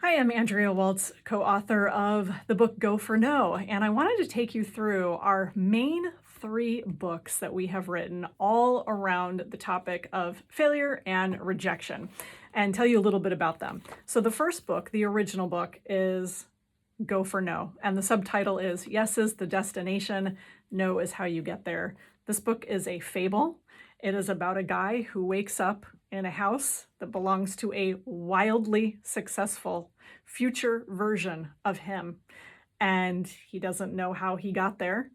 Hi, I'm Andrea Waltz, co-author of the book Go for No, and I wanted to take you through our main three books that we have written all around the topic of failure and rejection and tell you a little bit about them. So the first book, the original book, is Go for No, and the subtitle is Yes is the Destination, No is How You Get There. This book is a fable. It is about a guy who wakes up in a house that belongs to a wildly successful future version of him. And he doesn't know how he got there.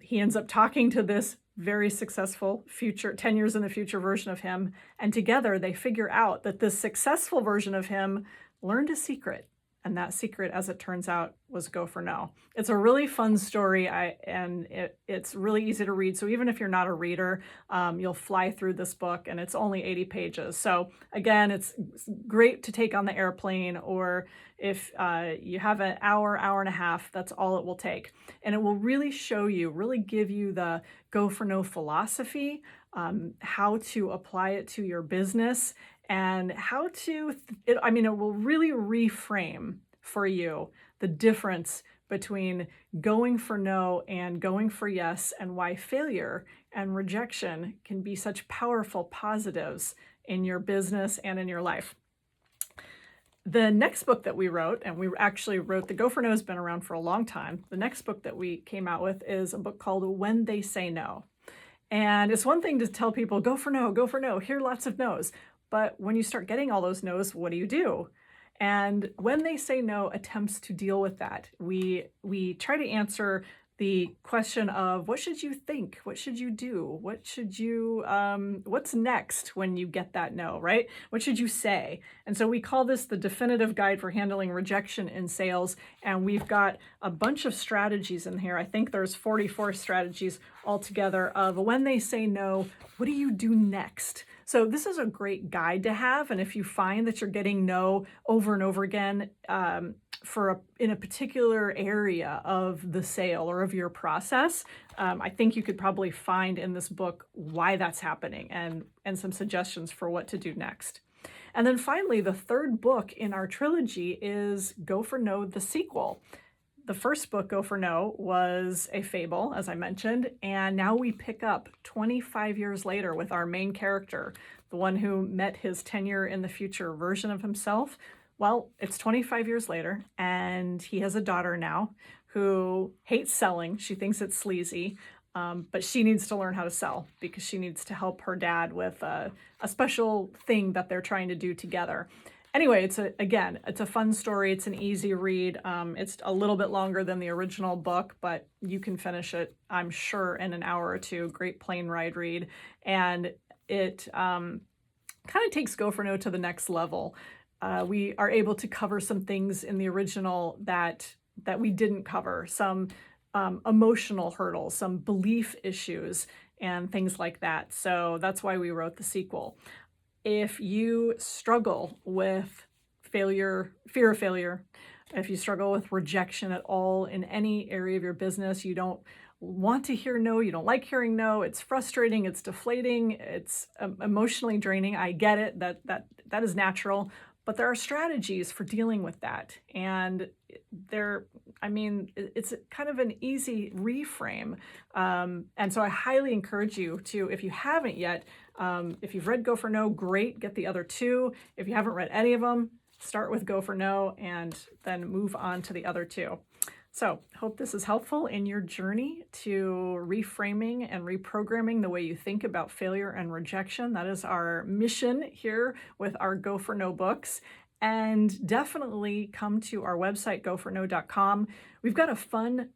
He ends up talking to this very successful future, 10 years in the future version of him. And together they figure out that this successful version of him learned a secret. And that secret, as it turns out, was Go for No. It's a really fun story, and it's really easy to read. So even if you're not a reader, you'll fly through this book, and it's only 80 pages. So again, it's great to take on the airplane, or if you have an hour, hour and a half, that's all it will take. And it will really show you, really give you the Go for No philosophy, how to apply it to your business, and how to, it will really reframe for you the difference between going for no and going for yes, and why failure and rejection can be such powerful positives in your business and in your life. The next book that we wrote, and we actually wrote, the Go for No has been around for a long time. The next book that we came out with is a book called When They Say No. And it's one thing to tell people, go for no, hear lots of no's. But when you start getting all those no's, what do? And When They Say No attempts to deal with that. We try to answer the question of what should you think? What should you do? What should you, what's next when you get that no, right? What should you say? And so we call this the definitive guide for handling rejection in sales. And we've got a bunch of strategies in here. I think there's 44 strategies altogether of when they say no, what do you do next? So this is a great guide to have. And if you find that you're getting no over and over again, in a particular area of the sale or of your process, I think you could probably find in this book why that's happening and some suggestions for what to do next. And then finally, the third book in our trilogy is Go for No, the sequel. The first book, Go for No, was a fable, as I mentioned, and now we pick up 25 years later with our main character, the one who met his 10-year in the future version of himself. Well, it's 25 years later, and he has a daughter now who hates selling. She thinks it's sleazy, but she needs to learn how to sell because she needs to help her dad with a special thing that they're trying to do together. Anyway, it's a fun story. It's an easy read. It's a little bit longer than the original book, but you can finish it, I'm sure, in an hour or two. Great plane ride read. And it kind of takes Go for No to the next level. We are able to cover some things in the original that we didn't cover, some emotional hurdles, some belief issues, and things like that. So that's why we wrote the sequel. If you struggle with failure, fear of failure, if you struggle with rejection at all in any area of your business, you don't want to hear no, you don't like hearing no, it's frustrating, it's deflating, it's emotionally draining. I get it, that is natural, but there are strategies for dealing with that. And it's kind of an easy reframe. And so I highly encourage you to, if you haven't yet, if you've read Go for No, great, get the other two. If you haven't read any of them, start with Go for No and then move on to the other two. So hope this is helpful in your journey to reframing and reprogramming the way you think about failure and rejection. That is our mission here with our Go for No books. And definitely come to our website, goforno.com. We've got a fun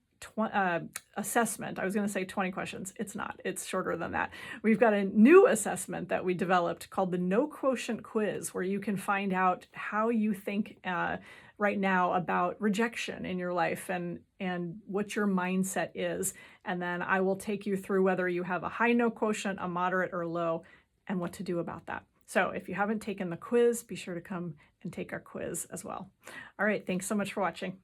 assessment. I was going to say 20 questions. It's not. It's shorter than that. We've got a new assessment that we developed called the No Quotient Quiz, where you can find out how you think right now about rejection in your life and what your mindset is. And then I will take you through whether you have a high no quotient, a moderate, or low, and what to do about that. So if you haven't taken the quiz, be sure to come and take our quiz as well. All right. Thanks so much for watching.